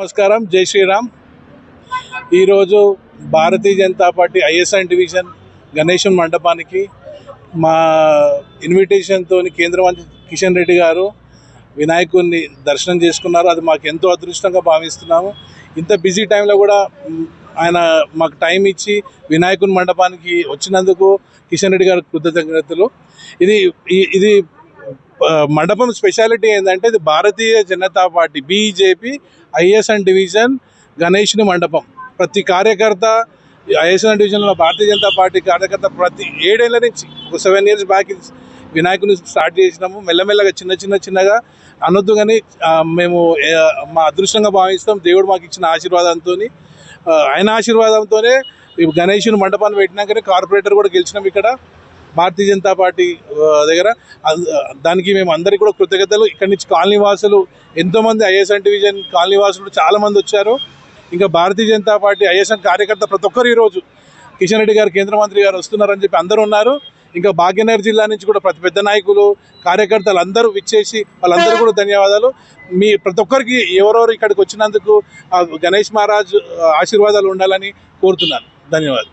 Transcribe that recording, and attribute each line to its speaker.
Speaker 1: నమస్కారం, జై శ్రీరామ్. ఈరోజు Bharatiya Janata party ISN division గణేశన్ మండపానికి మా ఇన్విటేషన్తో కేంద్ర మంత్రి కిషన్ రెడ్డి గారు వినాయకుడిని దర్శనం చేసుకున్నారు. అది మాకు ఎంతో అదృష్టంగా భావిస్తున్నాము. ఇంత బిజీ టైంలో కూడా ఆయన మాకు టైం ఇచ్చి వినాయకుని మండపానికి వచ్చినందుకు కిషన్ రెడ్డి గారికి కృతజ్ఞతలు. ఇది మండపం స్పెషాలిటీ ఏంటంటే ఇది Bharatiya Janata party BJP ISN division గణేష్ని మండపం. ప్రతి కార్యకర్త ఐఎస్ఎన్ డివిజన్లో భారతీయ జనతా పార్టీ కార్యకర్త ప్రతి 7 ఏళ్ల నుంచి ఒక 7 years బ్యాక్ వినాయకుని స్టార్ట్ చేసినాము. మెల్లమెల్లగా చిన్నగా అనొద్దు కానీ మేము మా అదృష్టంగా భావిస్తాం. దేవుడు మాకు ఇచ్చిన ఆశీర్వాదంతో ఆయన ఆశీర్వాదంతోనే గణేష్ని మండపాన్ని పెట్టినాకనే కార్పొరేటర్ కూడా గెలిచినాం ఇక్కడ భారతీయ జనతా పార్టీ దగ్గర. దానికి మేము అందరికీ కూడా కృతజ్ఞతలు. ఇక్కడి నుంచి కాలనీ వాసులు ఎంతోమంది ఐఎస్ఎన్ డివిజన్ కాలనీ వాసులు చాలామంది వచ్చారు. ఇంకా భారతీయ జనతా పార్టీ ఐఎస్ఎన్ కార్యకర్త ప్రతి ఒక్కరు ఈరోజు కిషన్ రెడ్డి గారు కేంద్ర మంత్రి గారు వస్తున్నారని చెప్పి అందరూ ఉన్నారు. ఇంకా భాగ్యనగర్ జిల్లా నుంచి కూడా ప్రతి పెద్ద నాయకులు కార్యకర్తలు అందరూ విచ్చేసి వాళ్ళందరూ కూడా ధన్యవాదాలు. మీ ప్రతి ఒక్కరికి ఎవరెవరు ఇక్కడికి వచ్చినందుకు గణేష్ మహారాజ్ ఆశీర్వాదాలు ఉండాలని కోరుతున్నాను. ధన్యవాదాలు.